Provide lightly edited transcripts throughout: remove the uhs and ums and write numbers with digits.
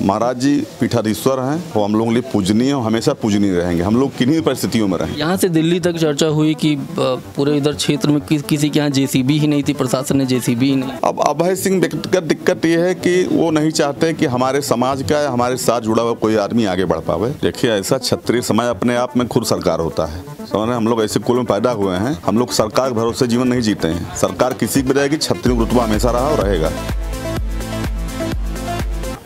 महाराज जी पीठाधीश्वर हैं, वो हम लोगों के लिए पूजनीय और हमेशा पूजनीय रहेंगे। हम लोग किन्हीं परिस्थितियों में रहें। यहाँ से दिल्ली तक चर्चा हुई कि पूरे इधर क्षेत्र में किसी के यहाँ जेसीबी ही नहीं थी, प्रशासन ने जेसीबी ही नहीं। अब अभय सिंह व्यक्तिगत दिक्कत ये है कि वो नहीं चाहते कि हमारे समाज का या हमारे साथ जुड़ा हुआ कोई आदमी आगे बढ़ पावे। देखिए, ऐसा क्षत्रिय समाज अपने आप में खुद सरकार होता है। हम लोग ऐसे कुल में पैदा हुए हैं, हम लोग सरकार के भरोसे जीवन नहीं जीते हैं। सरकार किसी भी रहेगी, क्षत्रिय रुतबा हमेशा रहा और रहेगा।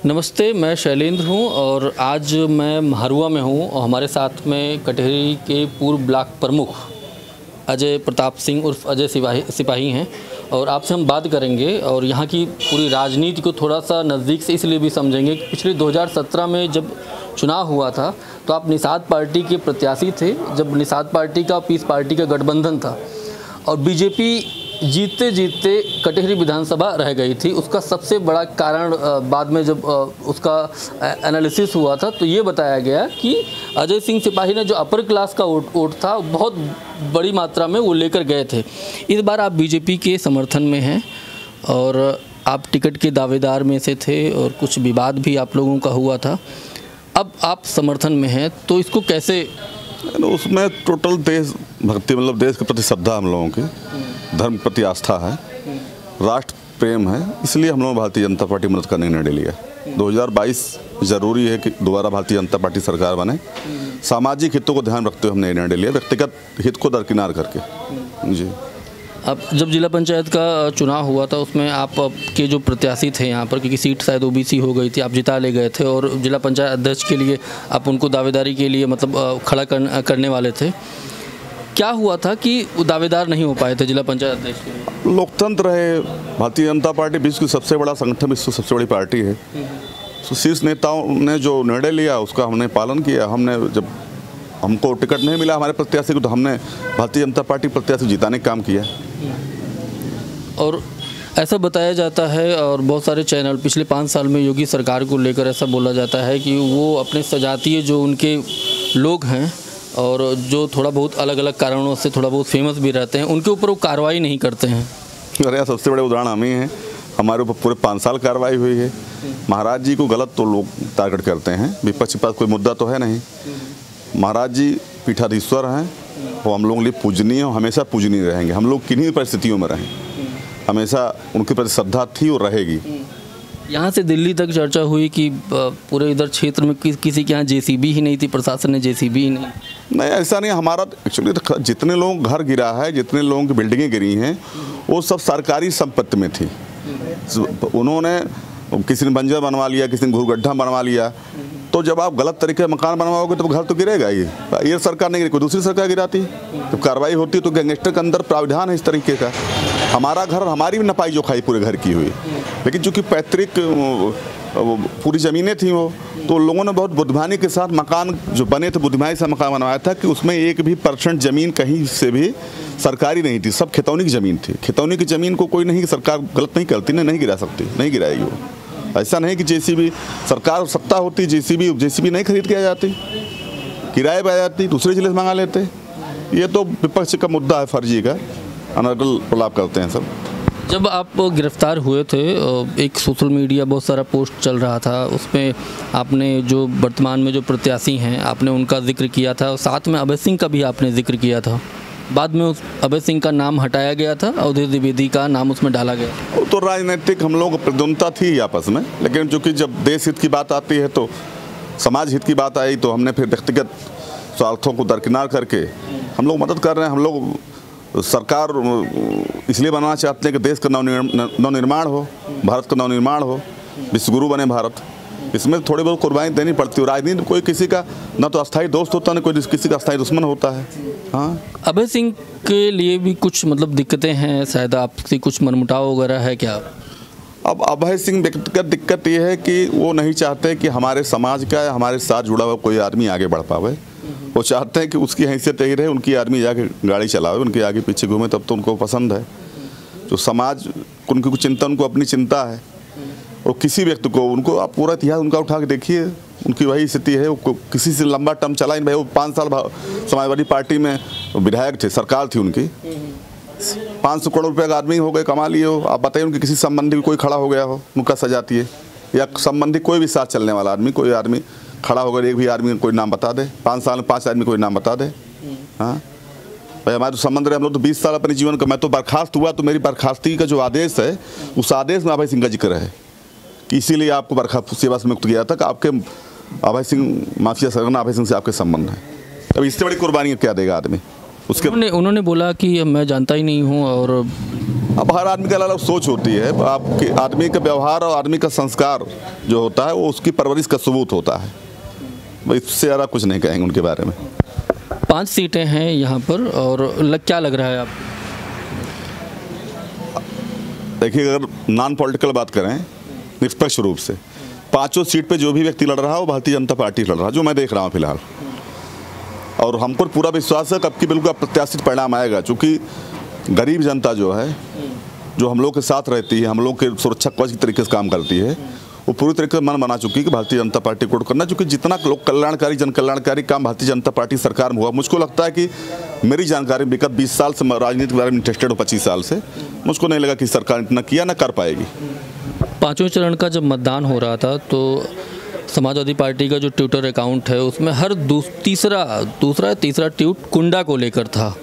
नमस्ते, मैं शैलेंद्र हूं और आज मैं महारुआ में हूं और हमारे साथ में कटहरी के पूर्व ब्लॉक प्रमुख अजय प्रताप सिंह उर्फ अजय सिपाही हैं और आपसे हम बात करेंगे और यहाँ की पूरी राजनीति को थोड़ा सा नज़दीक से इसलिए भी समझेंगे कि पिछले 2017 में जब चुनाव हुआ था तो आप निषाद पार्टी के प्रत्याशी थे, जब निषाद पार्टी का पीस पार्टी का गठबंधन था और बीजेपी जीतते जीतते कटहरी विधानसभा रह गई थी। उसका सबसे बड़ा कारण बाद में जब उसका एनालिसिस हुआ था तो ये बताया गया कि अजय सिंह सिपाही ने जो अपर क्लास का वोट था बहुत बड़ी मात्रा में वो लेकर गए थे। इस बार आप बीजेपी के समर्थन में हैं और आप टिकट के दावेदार में से थे और कुछ विवाद भी आप लोगों का हुआ था। अब आप समर्थन में हैं तो इसको कैसे? उसमें टोटल देशभक्ति, मतलब देश के प्रति श्रद्धा हम लोगों की, धर्म प्रति आस्था है, राष्ट्र प्रेम है, इसलिए हम लोग भारतीय जनता पार्टी मदद करने का निर्णय लिया। 2022 जरूरी है कि दोबारा भारतीय जनता पार्टी सरकार बने। सामाजिक हितों को ध्यान रखते हुए हमने निर्णय लिया, व्यक्तिगत हित को दरकिनार करके। जी, अब जब जिला पंचायत का चुनाव हुआ था उसमें आप के जो प्रत्याशी थे यहाँ पर, क्योंकि सीट शायद ओबीसी हो गई थी, आप जिता ले गए थे और जिला पंचायत अध्यक्ष के लिए आप उनको दावेदारी के लिए मतलब खड़ा करने वाले थे। क्या हुआ था कि वो दावेदार नहीं हो पाए थे जिला पंचायत अध्यक्ष के लिए? लोकतंत्र है, भारतीय जनता पार्टी विश्व की सबसे बड़ा संगठन, विश्व सबसे बड़ी पार्टी है। तो शीर्ष नेताओं ने जो निर्णय लिया उसका हमने पालन किया। हमने जब हमको टिकट नहीं मिला हमारे प्रत्याशी को तो हमने भारतीय जनता पार्टी प्रत्याशी जिताने का काम किया। और ऐसा बताया जाता है और बहुत सारे चैनल पिछले 5 साल में योगी सरकार को लेकर ऐसा बोला जाता है कि वो अपने सजातीय जो उनके लोग हैं और जो थोड़ा बहुत अलग अलग कारणों से थोड़ा बहुत फेमस भी रहते हैं, उनके ऊपर वो कार्रवाई नहीं करते हैं। अरे सबसे बड़े उदाहरण हम ही हैं। हमारे ऊपर पूरे 5 साल कार्रवाई हुई है। महाराज जी को गलत तो लोग टारगेट करते हैं, विपक्ष के पास कोई मुद्दा तो है नहीं। महाराज जी पीठाधीश्वर हैं, वो हम लोगों के लिए पूजनीय और हमेशा पूजनीय रहेंगे। हम लोग किन्हीं परिस्थितियों में रहें, हमेशा उनके प्रति श्रद्धा थी और रहेगी। यहाँ से दिल्ली तक चर्चा हुई कि पूरे इधर क्षेत्र में किसी के यहाँ जेसीबी ही नहीं थी, प्रशासन ने जेसीबी ही नहीं। ऐसा नहीं। हमारा एक्चुअली जितने लोग घर गिरा है, जितने लोगों की बिल्डिंगें गिरी हैं, वो सब सरकारी संपत्ति में थी। उन्होंने किसी ने बंजर बनवा लिया, किसी ने घूरगड्ढा बनवा लिया। तो जब आप गलत तरीके से मकान बनवाओगे तो घर तो गिरेगा ही। ये सरकार नहीं गिरी, कोई दूसरी सरकार गिराती। जब कार्रवाई होती तो गैंगस्टर के अंदर प्रावधान है इस तरीके का। हमारा घर, हमारी भी नपाई जोखाई पूरे घर की हुई, लेकिन चूंकि पैतृक पूरी ज़मीनें थी वो, तो लोगों ने बहुत बुद्धिमानी के साथ मकान जो बने थे, बुद्धिमानी से मकान बनवाया था कि उसमें 1 भी % ज़मीन कहीं से भी सरकारी नहीं थी, सब खितौनी की ज़मीन थी। खितौनी की ज़मीन को कोई नहीं, सरकार गलत नहीं करती, नहीं गिरा सकती, नहीं गिराएगी वो। ऐसा नहीं कि जेसीबी सरकार सत्ता होती, जेसीबी नहीं खरीद के आ जाती, किराए पर आ जाती, दूसरे जिले से मंगा लेते। ये तो विपक्ष का मुद्दा है, फर्जी का, अनर्गल प्रलाप करते हैं सब। जब आप गिरफ्तार हुए थे, एक सोशल मीडिया बहुत सारा पोस्ट चल रहा था, उसमें आपने जो वर्तमान में जो प्रत्याशी हैं आपने उनका जिक्र किया था और साथ में अभय सिंह का भी आपने जिक्र किया था। बाद में उस अभय सिंह का नाम हटाया गया था, अवधेश द्विवेदी का नाम उसमें डाला गया। वो तो राजनीतिक हम लोग प्रतिद्वंदता थी आपस में, लेकिन चूँकि जब देश हित की बात आती है तो समाज हित की बात आई तो हमने फिर व्यक्तिगत स्वार्थों को दरकिनार करके हम लोग मदद कर रहे हैं। हम लोग सरकार इसलिए बनाना चाहते हैं कि देश का नवनिर्माण हो, भारत का नवनिर्माण हो, विश्वगुरु बने भारत। इसमें थोड़ी बहुत कुर्बानी देनी पड़ती है। राजनीति में कोई किसी का न तो अस्थायी दोस्त होता, न कोई किसी का अस्थायी दुश्मन होता है। हाँ, अभय सिंह के लिए भी कुछ मतलब दिक्कतें हैं, शायद आपसे कुछ मनमुटाव वगैरह है क्या? अब अभय सिंह व्यक्तिगत दिक्कत ये है कि वो नहीं चाहते कि हमारे समाज का या हमारे साथ जुड़ा हुआ कोई आदमी आगे बढ़ पावे। वो चाहते हैं कि उसकी हैसियत यही रहे, उनकी आदमी जाके गाड़ी चलावे, उनके आगे पीछे घूमे, तब तो उनको पसंद है। जो समाज उनकी कुछ चिंता, उनको अपनी चिंता है। और किसी व्यक्ति को, उनको आप पूरा इतिहास उनका उठा के देखिए, उनकी वही स्थिति है। वो किसी से लंबा टर्म चला ही नहीं। भाई वो 5 साल समाजवादी पार्टी में विधायक थे, सरकार थी उनकी, 500 करोड़ रुपये का आदमी हो गए, कमा लिए हो। आप बताइए उनके किसी संबंधी कोई खड़ा हो गया हो, उनका सजाती है। या संबंधी कोई भी साथ चलने वाला आदमी, कोई आदमी खड़ा होकर एक भी आदमी कोई नाम बता दे, 5 साल में 5 आदमी कोई नाम बता दे। हाँ भाई, हमारे तो संबंध रहे, हम लोग तो 20 साल अपने जीवन का, मैं तो बर्खास्त हुआ तो मेरी बर्खास्ती का जो आदेश है उस आदेश में अभय सिंह का जिक्र है कि इसीलिए आपको बर्खास्त सेवा से मुक्त किया था कि आपके अभय सिंह, माफिया सरगना अभय सिंह से आपके संबंध है। अब इससे बड़ी कुर्बानी क्या देगा आदमी उसके। उन्होंने बोला कि मैं जानता ही नहीं हूँ, और अब हर आदमी की अलग अलग सोच होती है। आपके आदमी का व्यवहार और आदमी का संस्कार जो होता है वो उसकी परवरिश का सबूत होता है। इससे ज़्यादा कुछ नहीं कहेंगे उनके बारे में। 5 सीटें हैं यहाँ पर, और क्या लग रहा है आप? देखिए, अगर नॉन पॉलिटिकल बात करें निष्पक्ष रूप से, 5 सीट पे जो भी व्यक्ति लड़ रहा है वो भारतीय जनता पार्टी लड़ रहा है, जो मैं देख रहा हूँ फिलहाल। और हमको पूरा विश्वास है कि अब की बिल्कुल अप्रत्याशित परिणाम आएगा, क्योंकि गरीब जनता जो है, जो हम लोग के साथ रहती है, हम लोग के सुरक्षा कवच की तरीके से काम करती है, वो पूरी तरीके से मन बना चुकी है कि भारतीय जनता पार्टी को करना। क्योंकि जितना लोक कल्याणकारी, जन कल्याणकारी काम भारतीय जनता पार्टी सरकार में हुआ, मुझको लगता है कि मेरी जानकारी विगत 20 साल से राजनीति के बारे में इंटरेस्टेड हूँ, 25 साल से, मुझको नहीं लगा कि सरकार इतना किया ना कर पाएगी। 5वें चरण का जब मतदान हो रहा था तो समाजवादी पार्टी का जो ट्विटर अकाउंट है उसमें हर तीसरा ट्वीट कुंडा को लेकर था,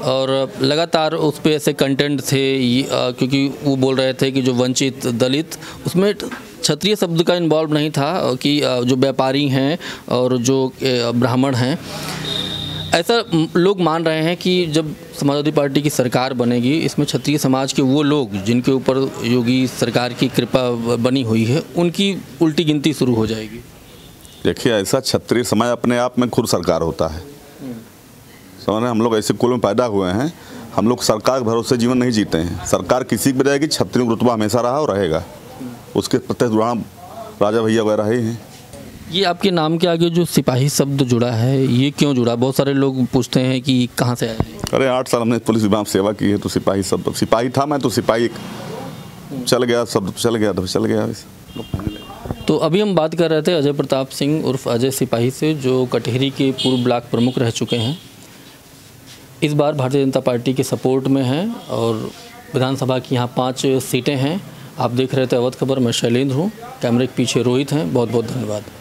और लगातार उस पर ऐसे कंटेंट थे, क्योंकि वो बोल रहे थे कि जो वंचित दलित, उसमें क्षत्रिय शब्द का इन्वॉल्व नहीं था, कि जो व्यापारी हैं और जो ब्राह्मण हैं। ऐसा लोग मान रहे हैं कि जब समाजवादी पार्टी की सरकार बनेगी, इसमें क्षत्रिय समाज के वो लोग जिनके ऊपर योगी सरकार की कृपा बनी हुई है, उनकी उल्टी गिनती शुरू हो जाएगी। देखिए, ऐसा क्षत्रिय समाज अपने आप में खुद सरकार होता है। समझ रहे, हम लोग ऐसे कुल में पैदा हुए हैं, हम लोग सरकार के भरोसे जीवन नहीं जीते हैं। सरकार किसी की बजाएगी, क्षत्रिय का रुतबा हमेशा रहा और रहेगा, उसके प्रत्यक्ष उदाहरण राजा भैया वगैरह ही हैं। ये आपके नाम के आगे जो सिपाही शब्द जुड़ा है, ये क्यों जुड़ा? बहुत सारे लोग पूछते हैं कि कहाँ से आया है। अरे 8 साल हमने पुलिस विभाग में सेवा की है, तो सिपाही शब्द, सिपाही था मैं, तो सिपाही चल गया, शब्द चल गया तो चल गया। तो अभी हम बात कर रहे थे अजय प्रताप सिंह उर्फ अजय सिपाही से, जो कटहरी के पूर्व ब्लॉक प्रमुख रह चुके हैं। इस बार भारतीय जनता पार्टी के सपोर्ट में हैं और विधानसभा की यहाँ 5 सीटें हैं। आप देख रहे थे अवध खबर, मैं शैलेंद्र हूँ, कैमरे के पीछे रोहित हैं। बहुत बहुत धन्यवाद।